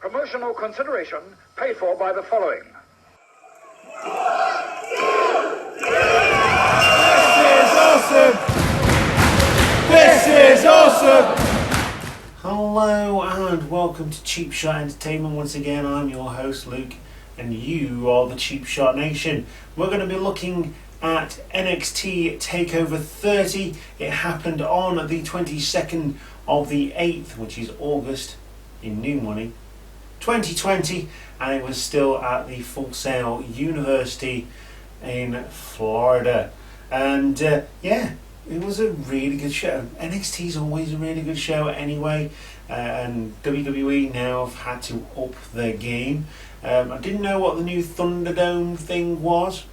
Promotional consideration paid for by the following. This is awesome! Hello and welcome to Cheap Shot Entertainment. Once again, I'm your host Luke and you are the Cheap Shot Nation. We're going to be looking at NXT Takeover 30. It happened on the 22nd of the 8th, which is August in new money, 2020, and it was still at the Full Sail University in Florida. And it was a really good show. NXT is always a really good show anyway, and WWE now have had to up their game. I didn't know what the new Thunderdome thing was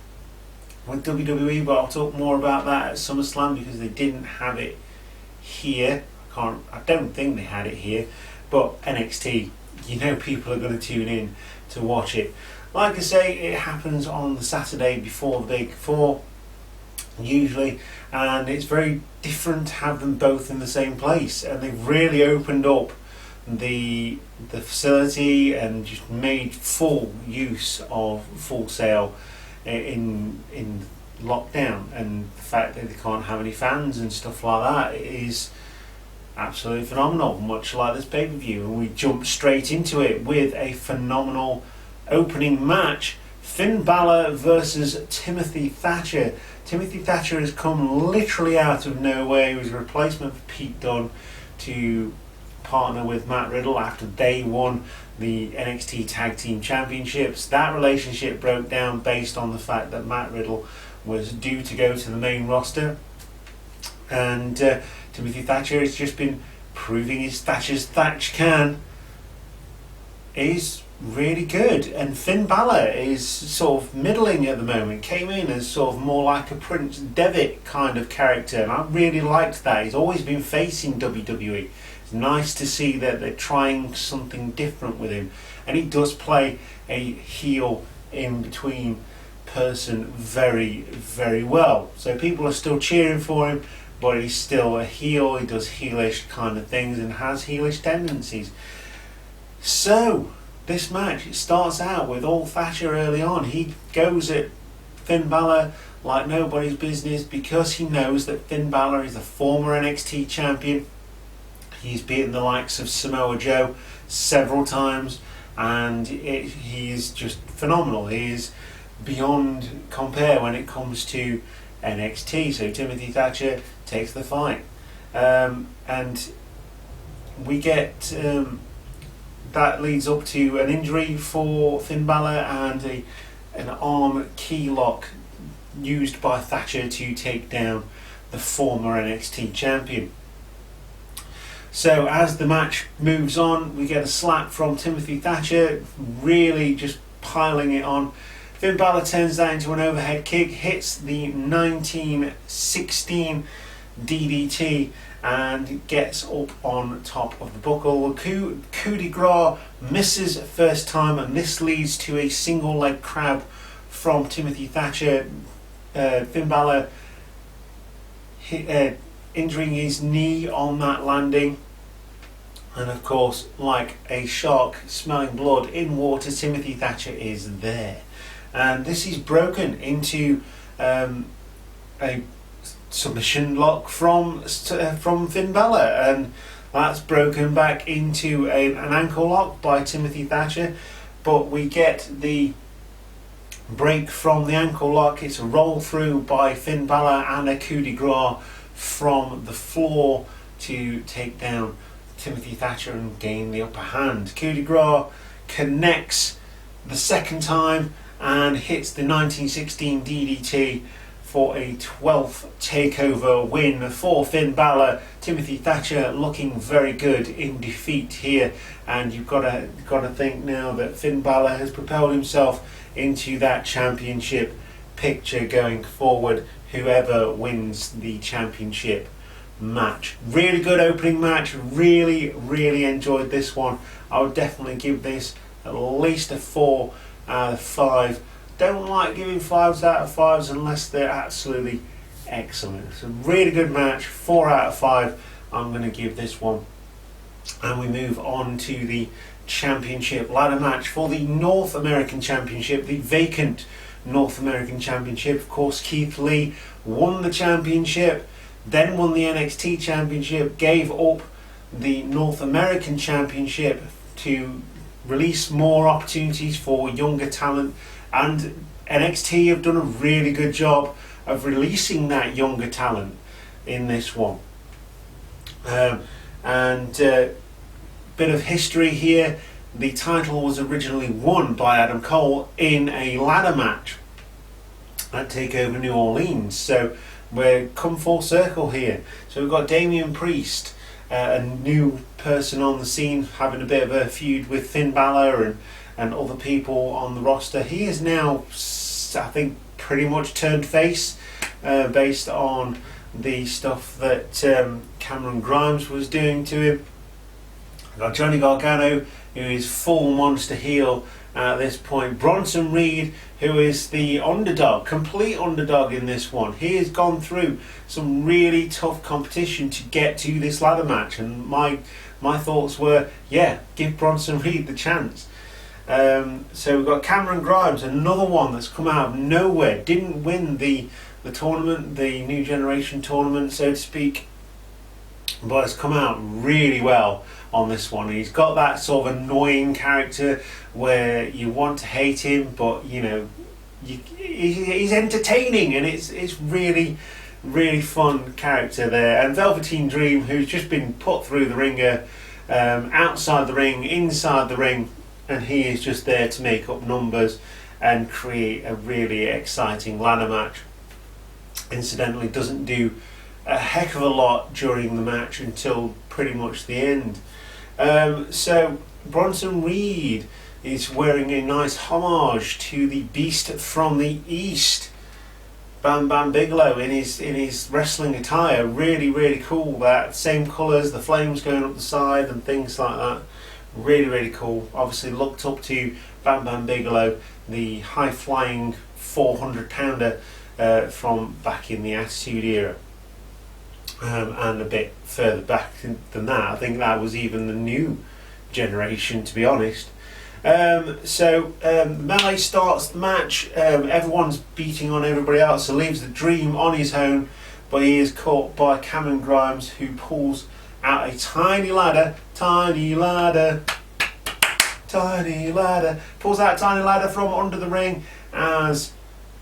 with WWE, but I'll talk more about that at SummerSlam because they didn't have it here. I don't think they had it here, but NXT, you know, people are going to tune in to watch it. Like I say, it happens on the Saturday before the Big Four, usually, and it's very different to have them both in the same place, and they've really opened up the facility and just made full use of Full Sail in lockdown, and the fact that they can't have any fans and stuff like that is absolutely phenomenal, much like this pay-per-view. And we jump straight into it with a phenomenal opening match. Finn Balor versus Timothy Thatcher. Timothy Thatcher has come literally out of nowhere. He was a replacement for Pete Dunne to partner with Matt Riddle after they won the NXT Tag Team Championships. That relationship broke down based on the fact that Matt Riddle was due to go to the main roster, and Timothy Thatcher has just been proving his Thatcher's Thatch can is really good, and Finn Balor is sort of middling at the moment. Came in as sort of more like a Prince Devitt kind of character, and I really liked that. He's always been facing WWE. It's nice to see that they're trying something different with him, and he does play a heel in between person very, very well. So people are still cheering for him, but he's still a heel. He does heelish kind of things and has heelish tendencies. So this match, it starts out with all Thatcher early on. He goes at Finn Balor like nobody's business because he knows that Finn Balor is a former NXT champion. He's beaten the likes of Samoa Joe several times, and he is just phenomenal. He is beyond compare when it comes to NXT. So Timothy Thatcher takes the fight, and we get that leads up to an injury for Finn Balor and an arm key lock used by Thatcher to take down the former NXT champion. So as the match moves on, we get a slap from Timothy Thatcher, really just piling it on. Finn Balor turns that into an overhead kick, hits the 1916 DDT and gets up on top of the buckle. Coup de grace misses first time, and this leads to a single leg crab from Timothy Thatcher. Finn Balor injuring his knee on that landing, and of course, like a shark smelling blood in water, Timothy Thatcher is there, and this is broken into a submission lock from Finn Balor, and that's broken back into an ankle lock by Timothy Thatcher. But we get the break from the ankle lock. It's a roll through by Finn Balor and a coup de grace from the floor to take down Timothy Thatcher and gain the upper hand. Coup de grace connects the second time and hits the 1916 DDT for a 12th takeover win for Finn Balor. Timothy Thatcher looking very good in defeat here, and you've got to think now that Finn Balor has propelled himself into that championship picture going forward, whoever wins the championship match. Really good opening match, really enjoyed this one. I would definitely give this at least a 4 out of 5. Don't like giving 5s out of 5s unless they're absolutely excellent. It's a really good match, 4 out of 5 I'm going to give this one. And we move on to the Championship ladder match for the North American Championship, the vacant North American Championship. Of course, Keith Lee won the championship, then won the NXT Championship, gave up the North American Championship to release more opportunities for younger talent, and NXT have done a really good job of releasing that younger talent in this one. Bit of history here. The title was originally won by Adam Cole in a ladder match at Takeover New Orleans. So we're come full circle here. So we've got Damian Priest, a new person on the scene, having a bit of a feud with Finn Balor and other people on the roster. He is now, I think, pretty much turned face based on the stuff that Cameron Grimes was doing to him. We've got Johnny Gargano, who is full monster heel at this point. Bronson Reed, who is the underdog, complete underdog in this one. He has gone through some really tough competition to get to this ladder match, and my thoughts were, yeah, give Bronson Reed the chance. So we've got Cameron Grimes, another one that's come out of nowhere, didn't win the tournament, the New Generation tournament, so to speak, but has come out really well on this one. He's got that sort of annoying character where you want to hate him, but you know, he's entertaining, and it's really, really fun character there. And Velveteen Dream, who's just been put through the ringer, outside the ring, inside the ring, and he is just there to make up numbers and create a really exciting ladder match. Incidentally, doesn't do a heck of a lot during the match until pretty much the end. So Bronson Reed is wearing a nice homage to the Beast from the East, Bam Bam Bigelow, in his wrestling attire. Really, really cool. That same colours, the flames going up the side and things like that. Really, really cool. Obviously looked up to Bam Bam Bigelow, the high-flying 400-pounder from back in the Attitude Era. And a bit further back than that. I think that was even the New Generation, to be honest. Melee starts the match. Everyone's beating on everybody else, so leaves the Dream on his own, but he is caught by Cameron Grimes, who pulls out a tiny ladder, pulls out a tiny ladder from under the ring as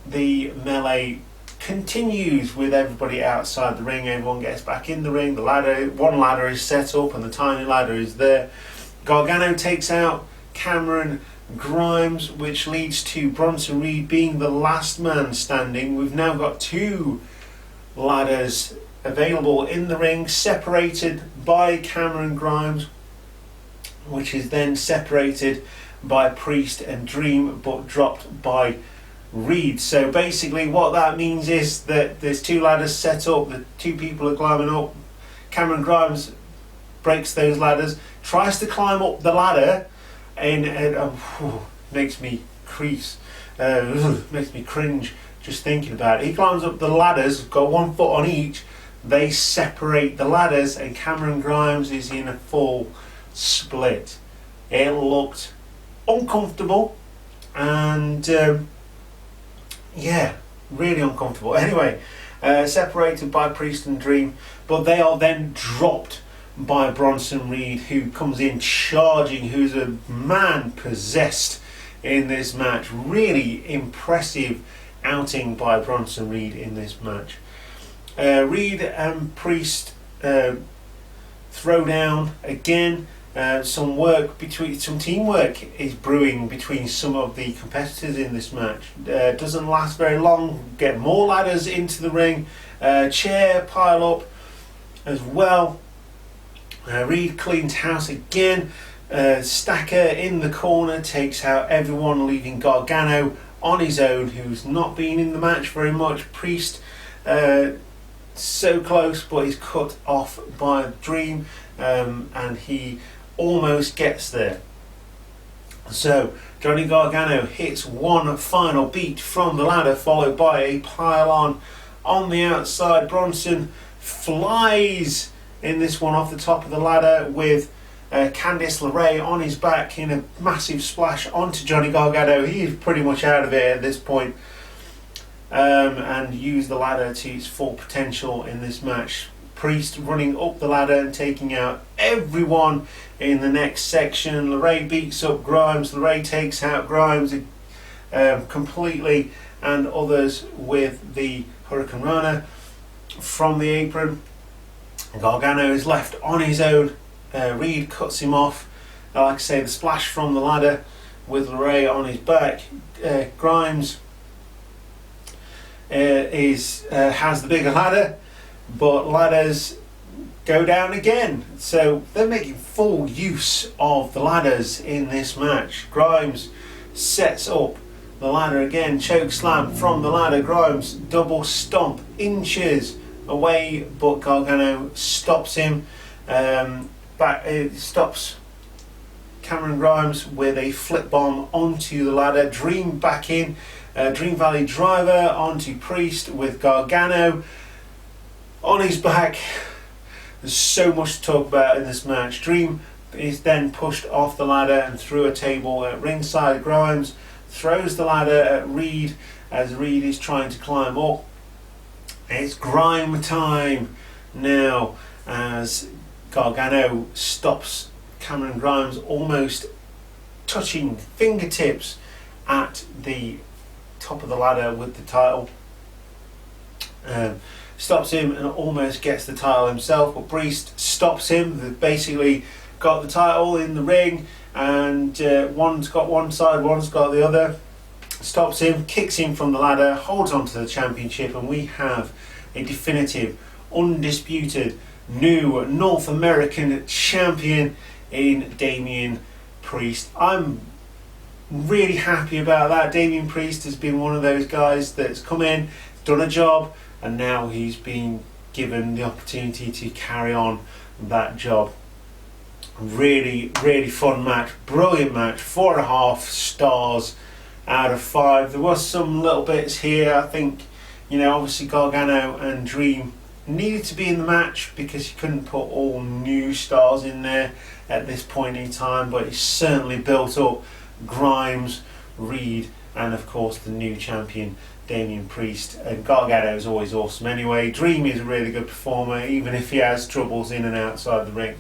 the melee continues with everybody outside the ring. Everyone gets back in the ring. One ladder is set up and the tiny ladder is there. Gargano takes out Cameron Grimes, which leads to Bronson Reed being the last man standing. We've now got two ladders available in the ring, separated by Cameron Grimes, which is then separated by Priest and Dream, but dropped by Reed. So basically what that means is that there's two ladders set up, the two people are climbing up. Cameron Grimes breaks those ladders, tries to climb up the ladder, and makes me crease, makes me cringe just thinking about it. He climbs up the ladders, got 1 foot on each, they separate the ladders, and Cameron Grimes is in a full split. It looked uncomfortable, and yeah, really uncomfortable. Anyway, separated by Priest and Dream, but they are then dropped by Bronson Reed, who comes in charging, who's a man possessed in this match. Really impressive outing by Bronson Reed in this match. Reed and Priest throw down again. Some teamwork is brewing between some of the competitors in this match. Doesn't last very long. Get more ladders into the ring. Chair pile up as well. Reed cleans house again. Stacker in the corner takes out everyone, leaving Gargano on his own, who's not been in the match very much. Priest so close, but he's cut off by Dream, and he almost gets there. So Johnny Gargano hits one final beat from the ladder, followed by a pile on the outside. Bronson flies in this one off the top of the ladder with Candice LeRae on his back in a massive splash onto Johnny Gargano. He is pretty much out of it at this point. And used the ladder to its full potential in this match. Priest running up the ladder and taking out everyone in the next section. LeRae beats up Grimes. LeRae takes out Grimes completely, and others with the Hurricane Rana from the apron. Gargano is left on his own. Reed cuts him off. Like I say, the splash from the ladder with LeRae on his back. Grimes has the bigger ladder, but ladders go down again. So they're making full use of the ladders in this match. Grimes sets up the ladder again, choke slam from the ladder. Grimes double stomp inches away, but Gargano stops him. Stops Cameron Grimes with a flip bomb onto the ladder. Dream back in. Dream Valley driver onto Priest with Gargano on his back. There's so much to talk about in this match. Dream is then pushed off the ladder and through a table at ringside. Grimes throws the ladder at Reed as Reed is trying to climb up. It's grime time now as Gargano stops Cameron Grimes, almost touching fingertips at the top of the ladder with the title. Stops him and almost gets the title himself, but Priest stops him. They've basically got the title in the ring, and one's got one side, one's got the other. Stops him, kicks him from the ladder, holds on to the championship, and we have a definitive, undisputed new North American champion in Damian Priest. I'm really happy about that. Damian Priest has been one of those guys that's come in, done a job, and now he's been given the opportunity to carry on that job. Really, really fun match, brilliant match. 4.5 stars out of 5. There was some little bits here. I think, obviously Gargano and Dream needed to be in the match because you couldn't put all new stars in there at this point in time, but it certainly built up Grimes, Reed, and of course the new champion Damian Priest. And Gargano is always awesome anyway. Dream is a really good performer, even if he has troubles in and outside the ring,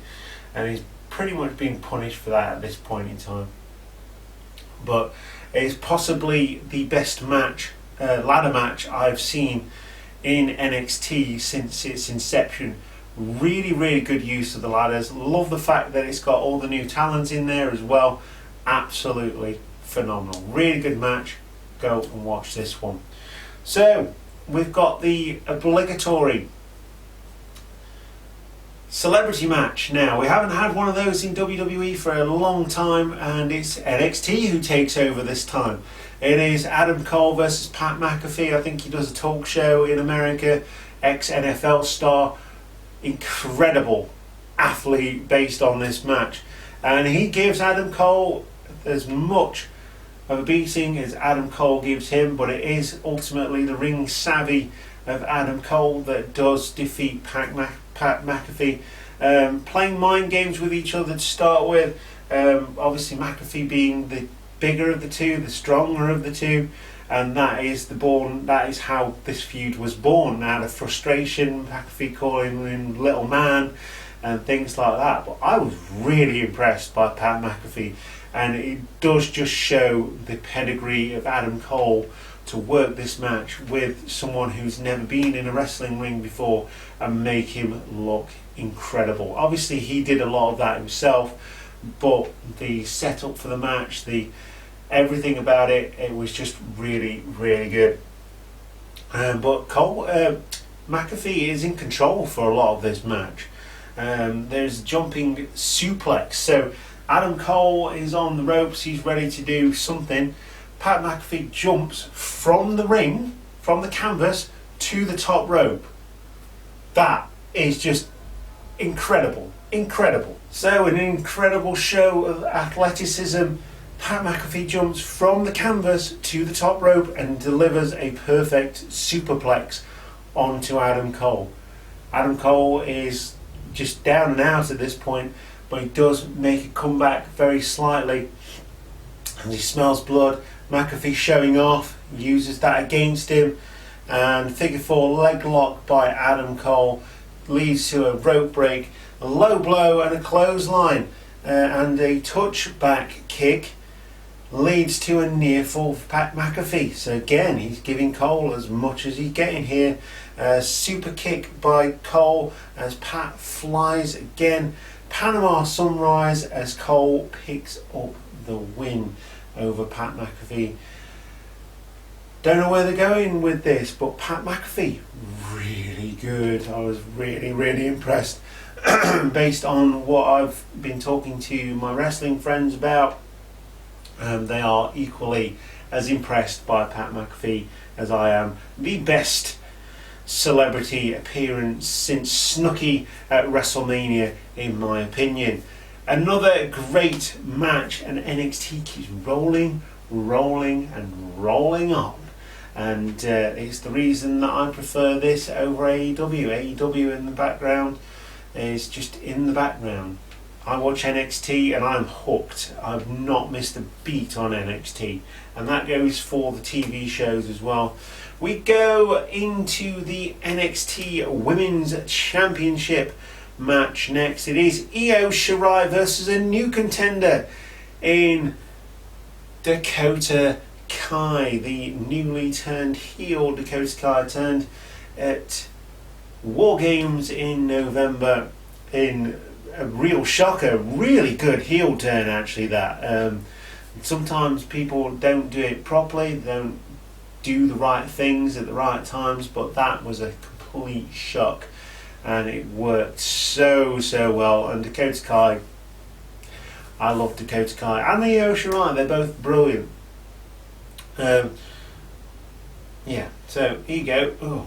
and he's pretty much being punished for that at this point in time. But it's possibly the best match, ladder match I've seen in NXT since its inception. Really, really good use of the ladders. Love the fact that it's got all the new talents in there as well. Absolutely phenomenal. Really good match. Go and watch this one. So we've got the obligatory celebrity match now. We haven't had one of those in WWE for a long time, and it's NXT who takes over this time. It is Adam Cole versus Pat McAfee. I think he does a talk show in America. Ex-NFL star. Incredible athlete based on this match. And he gives Adam Cole as much of a beating as Adam Cole gives him, but it is ultimately the ring savvy of Adam Cole that does defeat Pat McAfee. Playing mind games with each other to start with. Obviously McAfee being the bigger of the two, the stronger of the two, and that is how this feud was born, out of frustration. McAfee calling him little man and things like that. But I was really impressed by Pat McAfee, and it does just show the pedigree of Adam Cole to work this match with someone who's never been in a wrestling ring before and make him look incredible. Obviously he did a lot of that himself, but the setup for the match, everything about it was just really, really good. But McAfee is in control for a lot of this match. There's jumping suplex. So Adam Cole is on the ropes. He's ready to do something. Pat McAfee jumps from the ring, from the canvas, to the top rope. That is just incredible. Incredible. So an incredible show of athleticism. Pat McAfee jumps from the canvas to the top rope and delivers a perfect superplex onto Adam Cole. Adam Cole is just down and out at this point, but he does make a comeback very slightly, and he smells blood. McAfee showing off, uses that against him, and figure 4 leg lock by Adam Cole leads to a rope break, a low blow and a clothesline, and a touchback kick leads to a near fall for Pat McAfee. So again, he's giving Cole as much as he's getting here. Super kick by Cole as Pat flies again. Panama Sunrise as Cole picks up the win over Pat McAfee. Don't know where they're going with this, but Pat McAfee, really good. I was really impressed based on what I've been talking to my wrestling friends about. They are equally as impressed by Pat McAfee as I am. The best celebrity appearance since Snooki at WrestleMania, in my opinion. Another great match, and NXT keeps rolling on. And it's the reason that I prefer this over AEW. AEW in the background is just in the background. I watch NXT and I'm hooked. I've not missed a beat on NXT, and that goes for the TV shows as well. We go into the NXT Women's Championship match next. It is Io Shirai versus a new contender in Dakota Kai. The newly turned heel Dakota Kai turned at War Games in November in a real shocker. Really good heel turn, actually, that. Sometimes people don't do it properly, they don't do the right things at the right times, but that was a complete shock, and it worked so well. And Dakota Kai, I love Dakota Kai and the Io Shirai, they're both brilliant. So here you go.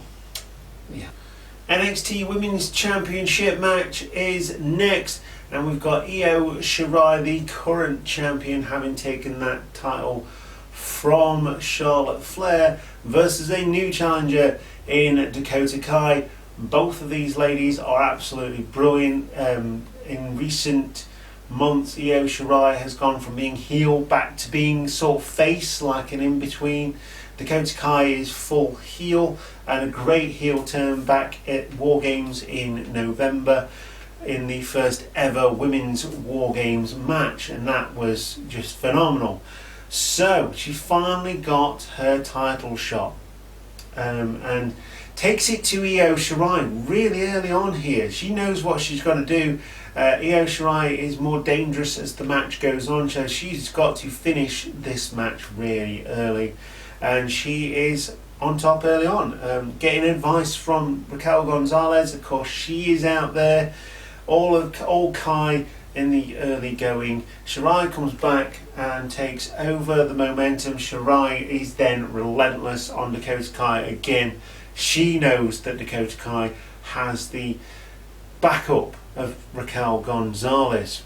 NXT Women's Championship match is next, and we've got Io Shirai, the current champion, having taken that title from Charlotte Flair, versus a new challenger in Dakota Kai. Both of these ladies are absolutely brilliant. In recent months, Io Shirai has gone from being heel back to being sort of face, like an in-between. Dakota Kai is full heel, and a great heel turn back at War Games in November in the first ever Women's War Games match, and that was just phenomenal. So she finally got her title shot, and takes it to Io Shirai really early on here. She knows what she's got to do. Io Shirai is more dangerous as the match goes on, so she's got to finish this match really early, and she is on top early on, getting advice from Raquel Gonzalez. Of course, she is out there, all Kai in the early going. Shirai comes back and takes over the momentum. Shirai is then relentless on Dakota Kai again. She knows that Dakota Kai has the backup of Raquel Gonzalez,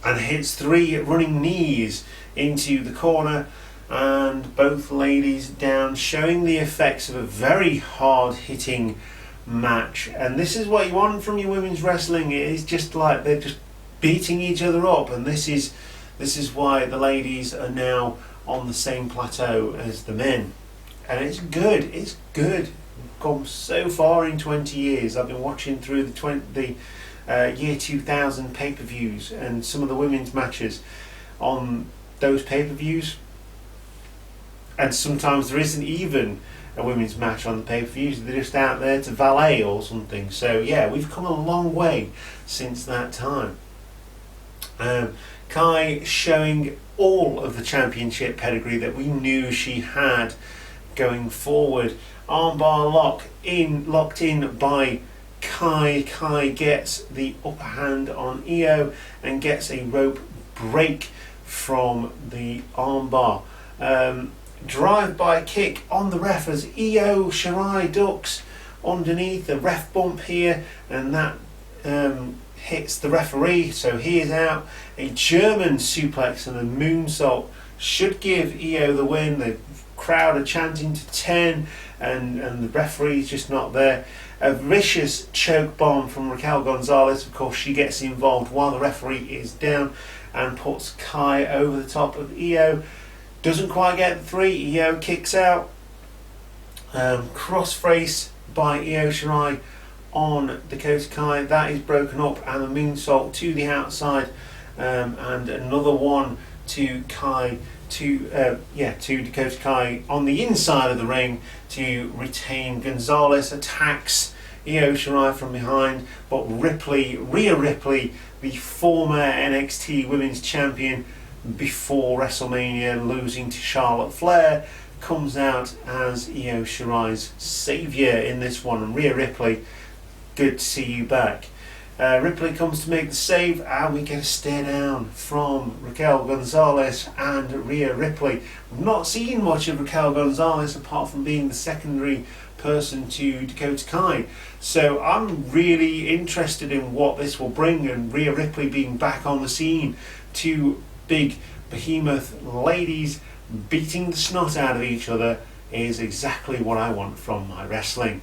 and hits 3 running knees into the corner, and both ladies down, showing the effects of a very hard hitting match. And this is what you want from your women's wrestling. It is just like they're just beating each other up, and this is why the ladies are now on the same plateau as the men, and it's good. We've come so far in 20 years. I've been watching through the year 2000 pay-per-views, and some of the women's matches on those pay-per-views, and sometimes there isn't even a women's match on the pay-per-views. They're just out there to valet or something. So yeah, we've come a long way since that time. Kai showing all of the championship pedigree that we knew she had going forward. Armbar locked in by Kai. Kai gets the upper hand on Io and gets a rope break from the armbar. Drive-by kick on the ref as Io Shirai ducks underneath. The ref bump here, and that hits the referee, so he is out. A German suplex and a moonsault should give Io the win. The crowd are chanting to 10, and the referee's just not there. A vicious choke bomb from Raquel Gonzalez. Of course, she gets involved while the referee is down and puts Kai over the top of Io. Doesn't quite get the 3. Io kicks out. Crossface by Io Shirai on Dakota Kai. That is broken up, and a moonsault to the outside, and another one to Kai. To Dakota Kai on the inside of the ring to retain. Gonzalez attacks Io Shirai from behind, but Rhea Ripley, the former NXT Women's Champion before WrestleMania, losing to Charlotte Flair, comes out as Io Shirai's saviour in this one. And Rhea Ripley, good to see you back. Ripley comes to make the save, and we get a stare down from Raquel Gonzalez and Rhea Ripley. We've not seen much of Raquel Gonzalez apart from being the secondary person to Dakota Kai. So I'm really interested in what this will bring, and Rhea Ripley being back on the scene. Two big behemoth ladies beating the snot out of each other is exactly what I want from my wrestling.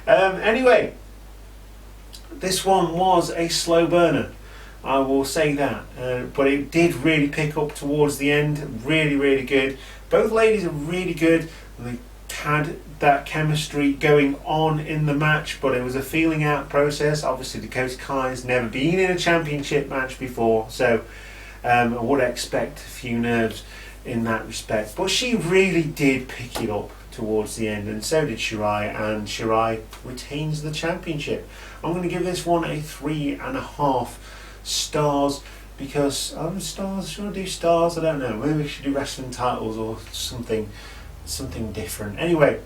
Anyway, this one was a slow burner, I will say that, but it did really pick up towards the end. Really good. Both ladies are really good. They had that chemistry going on in the match, but it was a feeling out process. Obviously Dakota Kai has never been in a championship match before, so I would expect a few nerves in that respect, but she really did pick it up towards the end, and so did Shirai, and Shirai retains the championship. I'm going to give this one a 3.5 stars, because stars, should I do stars? I don't know, maybe we should do wrestling titles or something different. Anyway,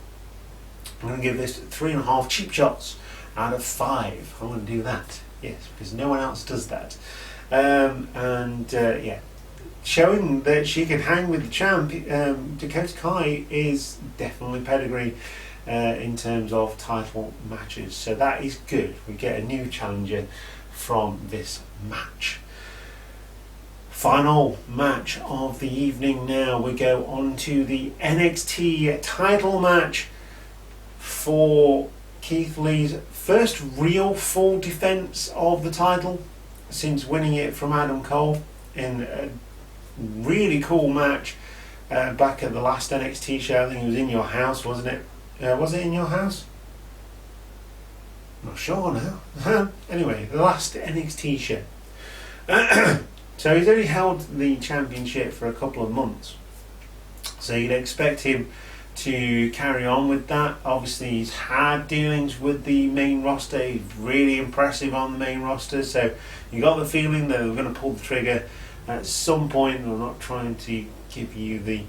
I'm going to give this 3.5 cheap shots out of 5. I'm going to do that, yes, because no one else does that. Showing that she can hang with the champ. Dakota Kai is definitely pedigree in terms of title matches, so that is good. We get a new challenger from this match. Final match of the evening now. We go on to the NXT title match for Keith Lee's first real full defense of the title since winning it from Adam Cole in a really cool match back at the last NXT show. I think it was in your house, wasn't it? Was it in your house? Not sure now. Anyway, the last NXT show. So he's only held the championship for a couple of months, so you'd expect him to carry on with that. Obviously he's had dealings with the main roster. He's really impressive on the main roster, so you got the feeling that they're going to pull the trigger at some point. I'm not trying to give you the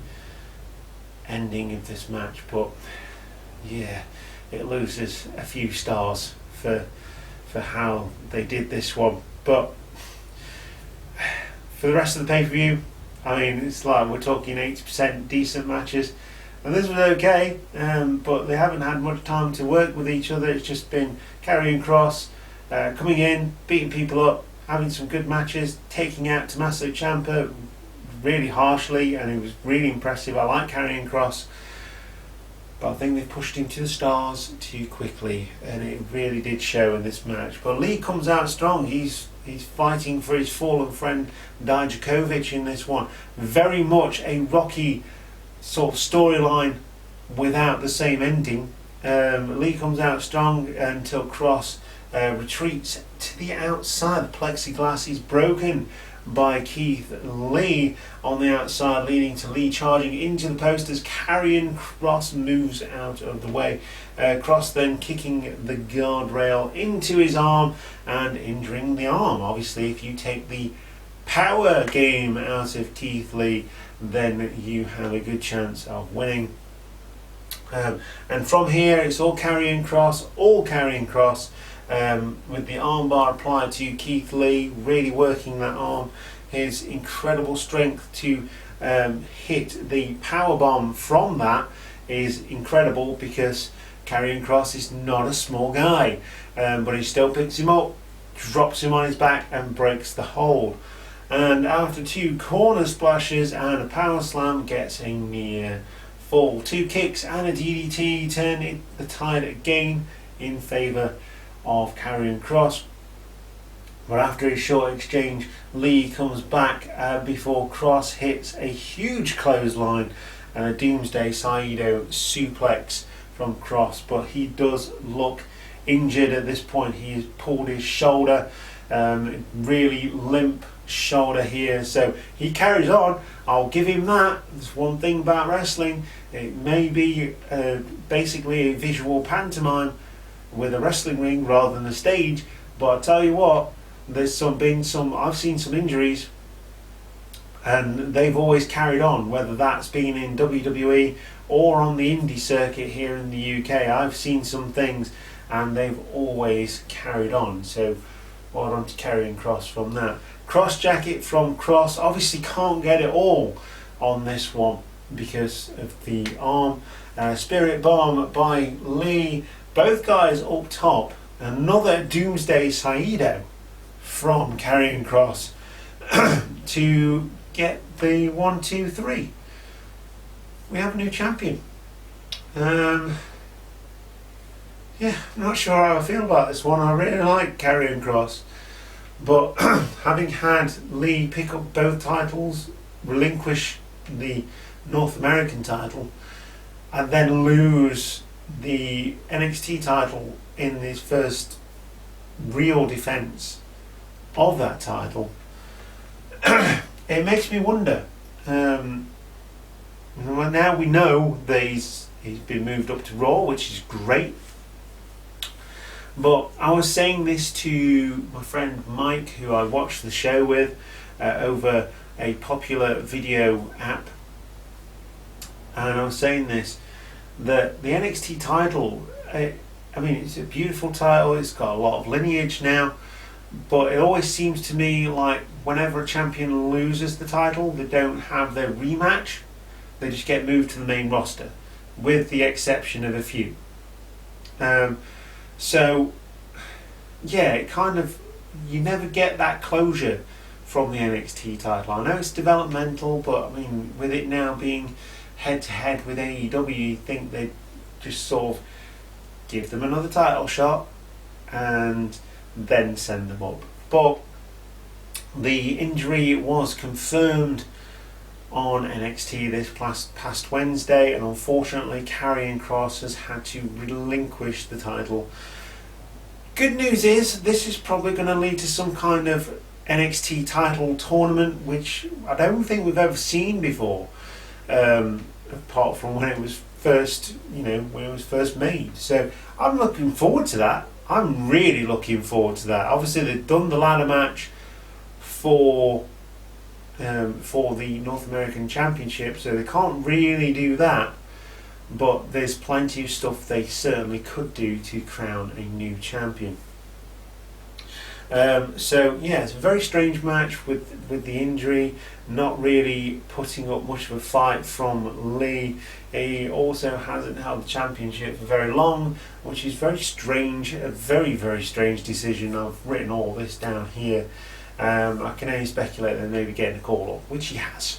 ending of this match, but yeah, it loses a few stars for how they did this one. But for the rest of the pay-per-view, I mean, it's like we're talking 80% decent matches, and this was okay, but they haven't had much time to work with each other. It's just been Karrion Kross coming in, beating people up, having some good matches, taking out Tommaso Ciampa really harshly, and it was really impressive. I like Karrion Kross, but I think they pushed him to the stars too quickly, and it really did show in this match. But Lee comes out strong. He's fighting for his fallen friend Dijakovic in this one. Very much a Rocky sort of storyline without the same ending. Lee comes out strong until Kross retreats to the outside. The plexiglass is broken by Keith Lee on the outside, leading to Lee charging into the post as Karrion Kross moves out of the way. Kross then kicking the guardrail into his arm and injuring the arm. Obviously, if you take the power game out of Keith Lee, then you have a good chance of winning. And from here, it's all Karrion Kross, with the armbar applied to Keith Lee, really working that arm. His incredible strength to hit the power bomb from that is incredible, because Karrion Kross is not a small guy, but he still picks him up, drops him on his back and breaks the hold. And after 2 corner splashes and a power slam, gets a near fall. 2 kicks and a DDT turn the tide again in favour of Karrion Kross. But after a short exchange, Lee comes back before Kross hits a huge clothesline and a Doomsday Saito suplex from Kross. But he does look injured at this point. He has pulled his shoulder, really limp shoulder here, so he carries on. I'll give him that. There's one thing about wrestling, it may be basically a visual pantomime with a wrestling ring rather than a stage, but I tell you what, I've seen some injuries and they've always carried on, whether that's been in WWE or on the indie circuit here in the UK. I've seen some things and they've always carried on, so well done to Karrion Kross from that. Cross jacket from Kross, obviously can't get it all on this one because of the arm. Spirit Bomb by Lee, both guys up top. Another Doomsday Saito from Karrion Kross to get the 1, 2, 3. We have a new champion. Yeah, I'm not sure how I feel about this one. I really like Karrion Kross, but having had Lee pick up both titles, relinquish the North American title, and then lose the NXT title in his first real defence of that title, it makes me wonder. Now we know that he's been moved up to Raw, which is great. But I was saying this to my friend Mike, who I watched the show with over a popular video app, and I was saying this, that the NXT title, it's a beautiful title, it's got a lot of lineage now, but it always seems to me like whenever a champion loses the title, they don't have their rematch, they just get moved to the main roster, with the exception of a few. So, yeah, it kind of, you never get that closure from the NXT title. I know it's developmental, but I mean, with it now being head-to-head with AEW, you think they'd just sort of give them another title shot and then send them up. But the injury was confirmed on NXT this past Wednesday, and unfortunately Karrion Kross has had to relinquish the title. Good news is this is probably going to lead to some kind of NXT title tournament, which I don't think we've ever seen before, apart from when it was first made. So I'm looking forward to that. I'm really looking forward to that. Obviously they've done the ladder match for the North American Championship, so they can't really do that, but there's plenty of stuff they certainly could do to crown a new champion. So yeah, it's a very strange match with the injury, not really putting up much of a fight from Lee. He also hasn't held the championship for very long, which is very strange, a very, very strange decision. I've written all this down here. I can only speculate that maybe getting a call up, which he has.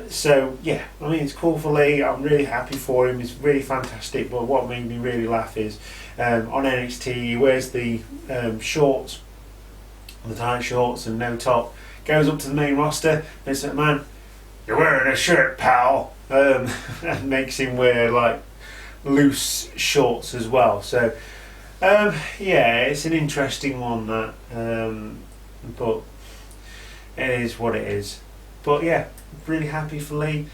So yeah, I mean, it's cool for Lee. I'm really happy for him. It's really fantastic. But what made me really laugh is on NXT he wears the shorts, the tight shorts and no top. Goes up to the main roster. Vince McMahon, "You're wearing a shirt, pal," and makes him wear like loose shorts as well. So yeah, it's an interesting one that. But it is what it is. But yeah, really happy for Lee.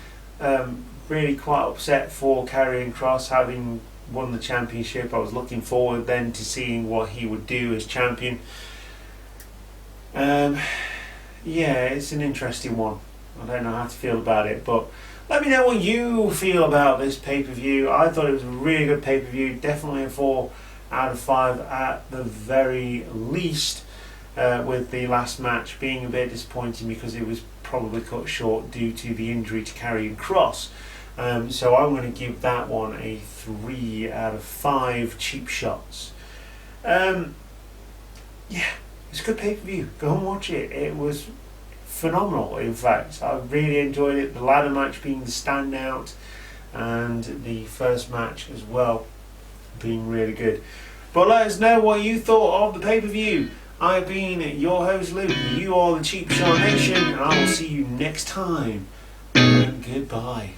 Really quite upset for Karrion Kross having won the championship. I was looking forward then to seeing what he would do as champion. Yeah, it's an interesting one. I don't know how to feel about it, but let me know what you feel about this pay-per-view. I thought it was a really good pay-per-view. Definitely a 4 out of 5 at the very least. With the last match being a bit disappointing because it was probably cut short due to the injury to Karrion Kross. So I'm going to give that one a 3 out of 5 cheap shots. Yeah, it's a good pay-per-view. Go and watch it. It was phenomenal, in fact. I really enjoyed it. The ladder match being the standout. and the first match as well being really good. But let us know what you thought of the pay-per-view. I've been your host Luke, you are the Cheap Shot Nation, and I will see you next time. And goodbye.